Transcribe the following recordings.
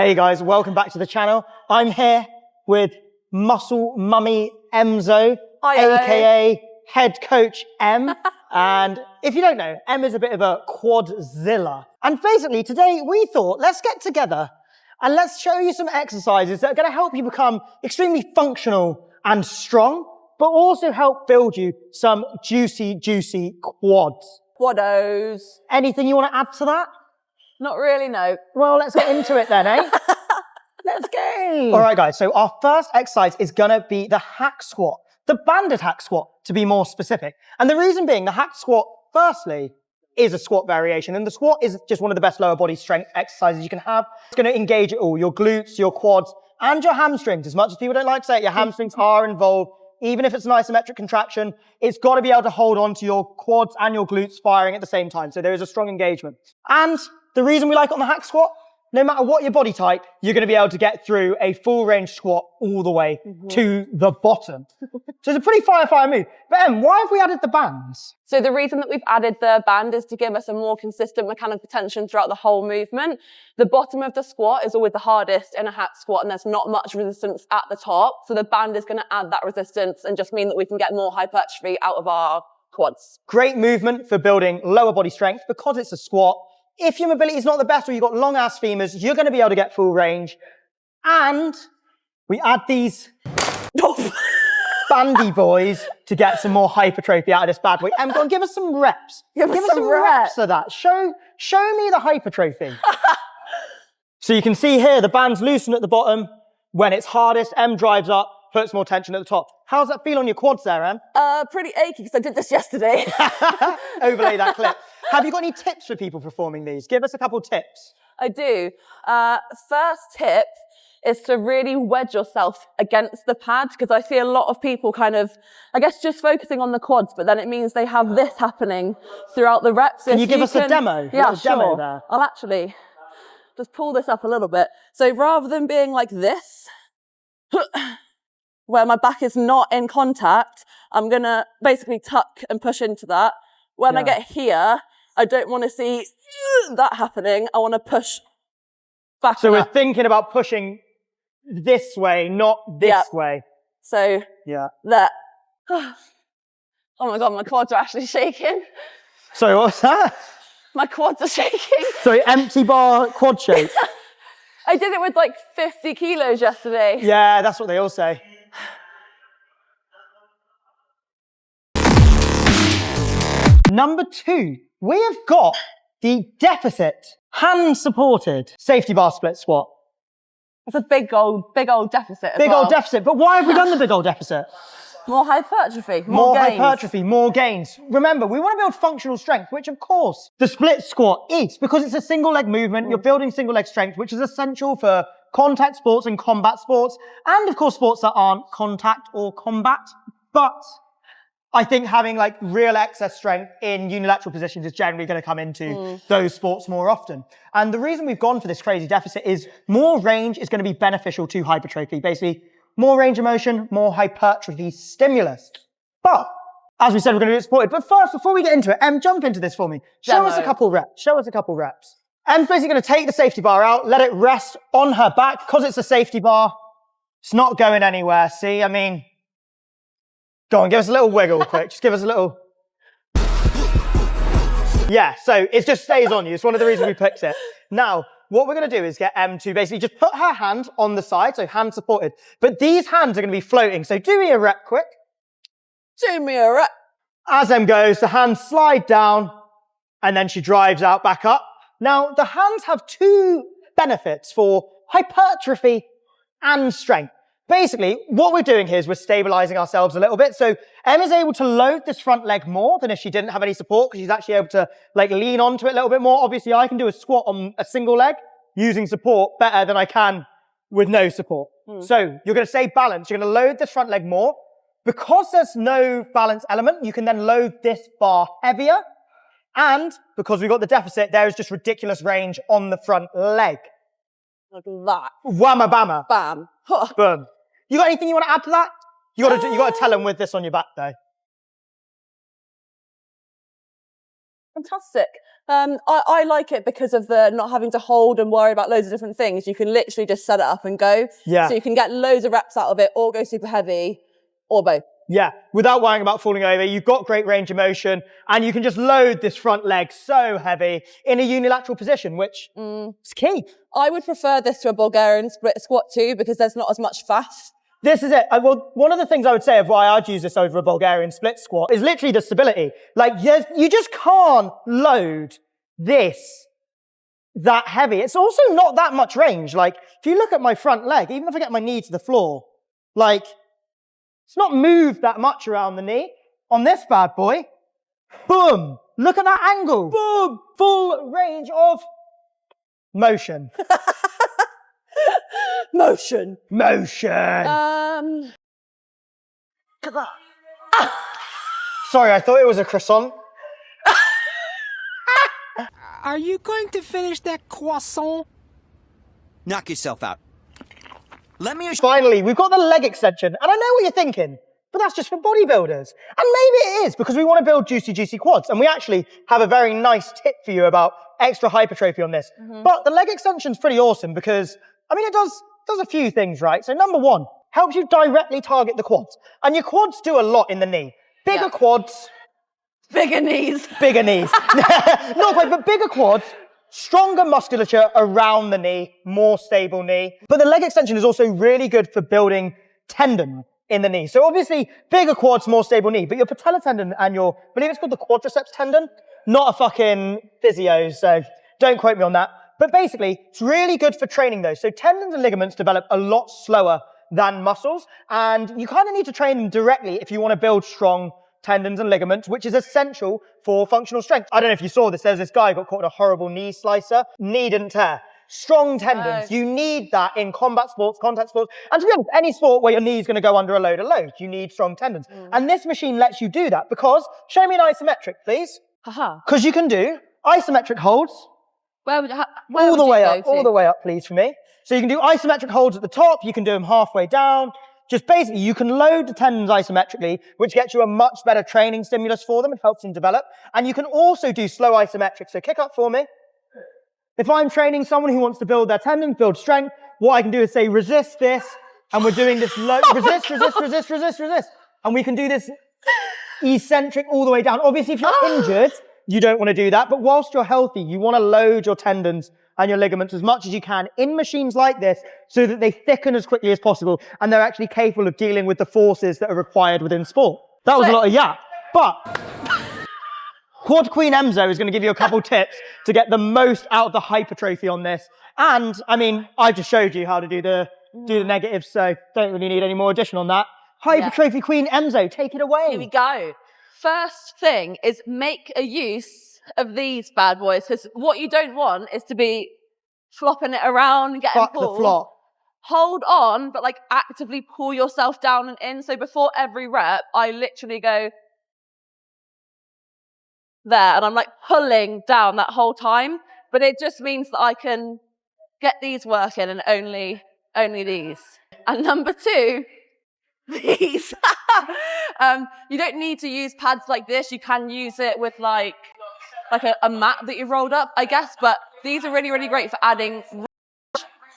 Hey guys, welcome back to the channel. I'm here with Muscle Mummy Emzo, aka Head Coach M. And if you don't know, M is a bit of a quadzilla. And basically today we thought, let's get together and let's show you some exercises that are going to help you become extremely functional and strong, but also help build you some juicy quads. Quados. Anything you want to add to that? Not really, no. Well, let's get into it then, eh? Let's go. All right, guys. So our first exercise is going to be the hack squat, the banded hack squat, to be more specific. And the reason being, the hack squat, firstly, is a squat variation. And the squat is just one of the best lower body strength exercises you can have. It's going to engage it all, your glutes, your quads, and your hamstrings. As much as people don't like to say it, your hamstrings are involved. Even if it's an isometric contraction, it's got to be able to hold on to your quads and your glutes firing at the same time. So there is a strong engagement. And the reason we like it on the hack squat, no matter what your body type, you're going to be able to get through a full range squat all the way to the bottom. So it's a pretty fire move. But Em, why have we added the bands? So the reason that we've added the band is to give us a more consistent mechanical tension throughout the whole movement. The bottom of the squat is always the hardest in a hack squat, and there's not much resistance at the top. So the band is going to add that resistance and just mean that we can get more hypertrophy out of our quads. Great movement for building lower body strength because it's a squat. If your mobility is not the best or you've got long ass femurs, you're going to be able to get full range. And we add these bandy boys to get some more hypertrophy out of this bad boy. Go on, give us some reps. Give us some reps of that. Show me the hypertrophy. So you can see here, the band's loosen at the bottom. When it's hardest, M drives up, puts more tension at the top. How's that feel on your quads there, Em? Pretty achy because I did this yesterday. Overlay that clip. Have you got any tips for people performing these? Give us a couple tips. I do. First tip is to really wedge yourself against the pad, because I see a lot of people kind of, I guess, just focusing on the quads, but then it means they have this happening throughout the reps. Can you give us a demo? Yeah, sure. Demo there. I'll actually just pull this up a little bit. So rather than being like this, where my back is not in contact, I'm going to basically tuck and push into that. When I get here, I don't want to see that happening. I want to push back. So we're thinking about pushing this way, not this way. So that. Oh my God, my quads are actually shaking. Sorry, what's that? My quads are shaking. Sorry, empty bar quad shake. I did it with like 50 kilos yesterday. Yeah, that's what they all say. Number 2, we have got the deficit hand-supported safety bar split squat. It's a big old deficit. Big old deficit. But why have we done the big old deficit? More hypertrophy. More hypertrophy, more gains. Remember, we want to build functional strength, which of course the split squat is, because it's a single leg movement. You're building single leg strength, which is essential for contact sports and combat sports, and of course sports that aren't contact or combat. But I think having like real excess strength in unilateral positions is generally going to come into those sports more often. And the reason we've gone for this crazy deficit is more range is going to be beneficial to hypertrophy. Basically, more range of motion, more hypertrophy stimulus. But as we said, we're going to do it supported. But first, before we get into it, Em, jump into this for me. Show us a couple reps. Em's basically going to take the safety bar out, let it rest on her back. Because it's a safety bar, it's not going anywhere. See, I mean, go on, give us a little wiggle quick. Just give us a little. Yeah, so it just stays on you. It's one of the reasons we picked it. Now, what we're going to do is get Em to basically just put her hand on the side, so hand supported. But these hands are going to be floating. So do me a rep quick. Do me a rep. As Em goes, the hands slide down, and then she drives out back up. Now, the hands have 2 benefits for hypertrophy and strength. Basically, what we're doing here is we're stabilizing ourselves a little bit. So Em is able to load this front leg more than if she didn't have any support, because she's actually able to like lean onto it a little bit more. Obviously, I can do a squat on a single leg using support better than I can with no support. So you're going to stay balanced. You're going to load this front leg more. Because there's no balance element, you can then load this bar heavier. And because we've got the deficit, there is just ridiculous range on the front leg. Like that. Whamma bamma. Bam. Boom. You got anything you want to add to that? You got to tell them with this on your back though. Fantastic. I like it because of the not having to hold and worry about loads of different things. You can literally just set it up and go. Yeah. So you can get loads of reps out of it, or go super heavy, or both. Yeah, without worrying about falling over, you've got great range of motion, and you can just load this front leg so heavy in a unilateral position, which is key. I would prefer this to a Bulgarian split squat too, because there's not as much fat. This is it. Well, one of the things I would say of why I'd use this over a Bulgarian split squat is literally the stability. Like, you just can't load this that heavy. It's also not that much range. Like, if you look at my front leg, even if I get my knee to the floor, like, it's not moved that much around the knee. On this bad boy, boom, look at that angle. Boom, full range of motion. Motion. Motion. Sorry, I thought it was a croissant. Are you going to finish that croissant? Knock yourself out. Let me... Finally, we've got the leg extension. And I know what you're thinking, but that's just for bodybuilders. And maybe it is, because we want to build juicy quads. And we actually have a very nice tip for you about extra hypertrophy on this. But the leg extension's pretty awesome because, I mean, it does a few things, right? So number one, helps you directly target the quads. And your quads do a lot in the knee. Bigger quads. Bigger knees. Bigger knees. Not quite, but bigger quads. Stronger musculature around the knee, more stable knee. But the leg extension is also really good for building tendon in the knee. So obviously, bigger quads, more stable knee. But your patellar tendon and I believe it's called the quadriceps tendon, not a fucking physio, so don't quote me on that. But basically, it's really good for training those. So tendons and ligaments develop a lot slower than muscles, and you kind of need to train them directly if you want to build strong tendons and ligaments, which is essential for functional strength. I don't know if you saw this. There's this guy who got caught in a horrible knee slicer. Knee didn't tear. Strong tendons. You need that in combat sports, contact sports, and to be honest, any sport where your knee's going to go under a load of load, you need strong tendons. And this machine lets you do that because, show me an isometric, please. Haha. Because you can do isometric holds. Where would All the way up, please, for me. So you can do isometric holds at the top. You can do them halfway down. Just basically, you can load the tendons isometrically, which gets you a much better training stimulus for them. It helps them develop. And you can also do slow isometric. So kick up for me. If I'm training someone who wants to build their tendons, build strength, what I can do is say, resist this. And we're doing this low, resist. And we can do this eccentric all the way down. Obviously, if you're injured, you don't want to do that. But whilst you're healthy, you want to load your tendons and your ligaments as much as you can in machines like this so that they thicken as quickly as possible and they're actually capable of dealing with the forces that are required within sport. That was a lot of yap. But Quad Queen Emzo is going to give you a couple tips to get the most out of the hypertrophy on this. And, I mean, I just showed you how to do the negatives, so don't really need any more addition on that. Hypertrophy Queen Emzo, take it away. Here we go. First thing is make a use of these bad boys, because what you don't want is to be flopping it around and getting Fuck pulled. the flop. Hold on, but like actively pull yourself down and in. So before every rep, I literally go there and I'm like pulling down that whole time. But it just means that I can get these working and only these. And number two, these. You don't need to use pads like this. You can use it with like a mat that you rolled up, I guess. But these are really, really great for adding range.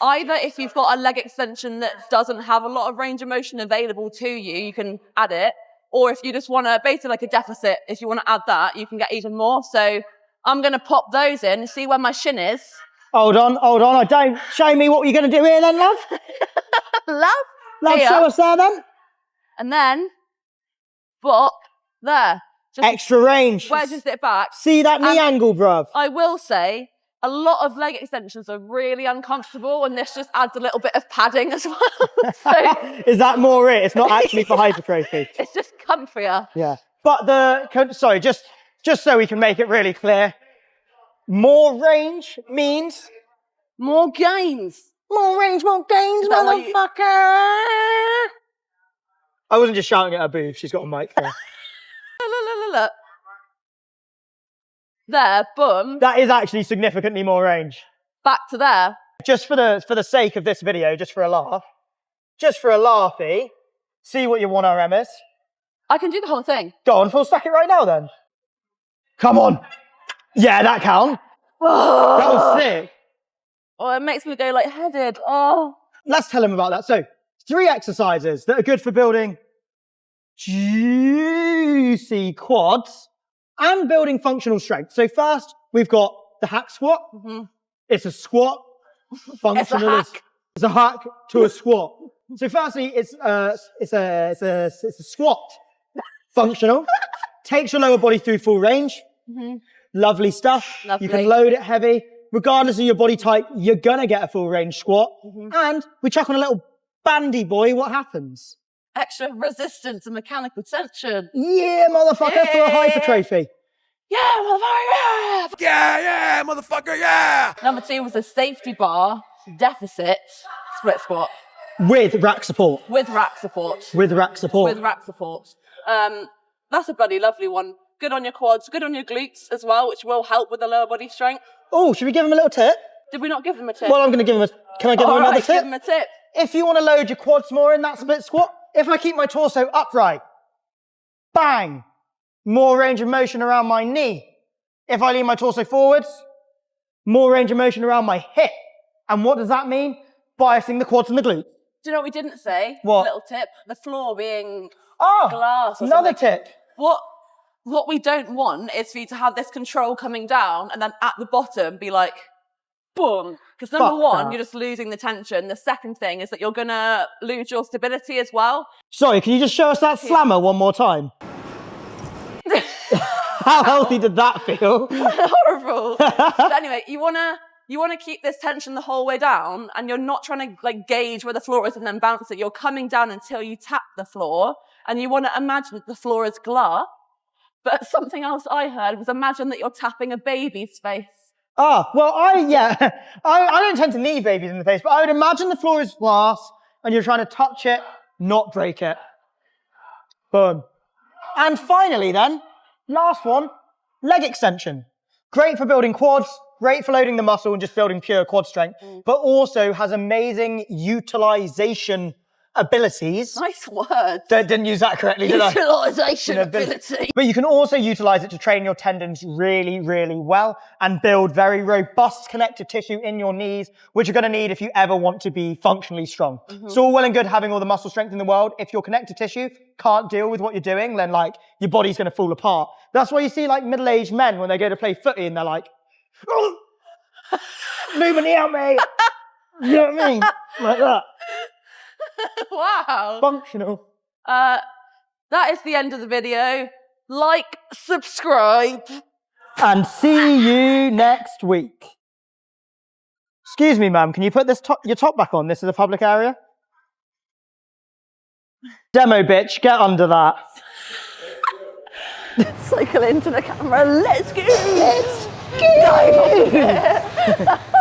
Either if you've got a leg extension that doesn't have a lot of range of motion available to you, you can add it. Or if you just want to, basically like a deficit, if you want to add that, you can get even more. So I'm going to pop those in and see where my shin is. Hold on. I don't. Show me what you're going to do here then, love. Love, Here. show us there then. And then, bop, there. Just Extra range. wedges it back. See that knee angle, bruv. I will say, a lot of leg extensions are really uncomfortable, and this just adds a little bit of padding as well. So Is that more it? It's not actually for hypertrophy. it's just comfier. Yeah. But sorry, just so we can make it really clear, more range means More gains. more range, more gains, that what you- motherfucker. I wasn't just shouting at her boob. She's got a mic there. Look. There, boom. That is actually significantly more range. Back to there. Just for the sake of this video, just for a laughy, see what your 1RM is. I can do the whole thing. Go on, full stack it right now then. Come on. Yeah, that count. That was sick. Oh, it makes me go lightheaded. Oh. Let's tell him about that. So, 3 exercises that are good for building juicy quads and building functional strength. So first, we've got the hack squat. It's a squat. Functional. It's a hack to a squat. So firstly, it's a squat. Functional. Takes your lower body through full range. Lovely stuff. Lovely. You can load it heavy. Regardless of your body type, you're gonna get a full range squat. And we chuck on a little bandy boy, what happens? Extra resistance and mechanical tension. Yeah, motherfucker, for a hypertrophy. Yeah, motherfucker, Yeah, motherfucker, yeah! Number 2 was a safety bar deficit split squat. With rack support. With rack support. With rack support. With rack support. That's a bloody lovely one. Good on your quads, good on your glutes as well, which will help with the lower body strength. Oh, should we give him a little tip? Did we not give them a tip? Well, I'm going to give him a... Can I give him another tip? Give them a tip. If you want to load your quads more in that split squat, if I keep my torso upright, bang, more range of motion around my knee. If I lean my torso forwards, more range of motion around my hip. And what does that mean? Biasing the quads and the glutes. Do you know what we didn't say? What? Little tip. The floor being Oh, glass or another something. tip. What we don't want is for you to have this control coming down and then at the bottom be like, boom. Because number Fuck 1, that. you're just losing the tension. The second thing is that you're going to lose your stability as well. Sorry, can you just show us that slammer one more time? How healthy did that feel? Horrible. But anyway, you want to keep this tension the whole way down, and you're not trying to gauge where the floor is and then bounce it. You're coming down until you tap the floor, and you want to imagine that the floor is glass. But something else I heard was imagine that you're tapping a baby's face. Ah, well, I don't tend to knee babies in the face, but I would imagine the floor is glass and you're trying to touch it, not break it. Boom. And finally then, last one, leg extension. Great for building quads, great for loading the muscle and just building pure quad strength, but also has amazing utilization abilities. Nice word. Didn't use that correctly, did I? Utilization ability. But you can also utilize it to train your tendons really, really well and build very robust connective tissue in your knees, which you're going to need if you ever want to be functionally strong. It's all well and good having all the muscle strength in the world. If your connective tissue can't deal with what you're doing, then your body's going to fall apart. That's why you see middle-aged men when they go to play footy and they're like, oh, move my knee out, mate. You know what I mean? Like that. Wow. Functional. That is the end of the video. Like, subscribe. And see you next week. Excuse me, ma'am, can you put your top back on? This is a public area. Demo bitch, get under that. Cycle into the camera. Let's go. Let's go. Dive off of it.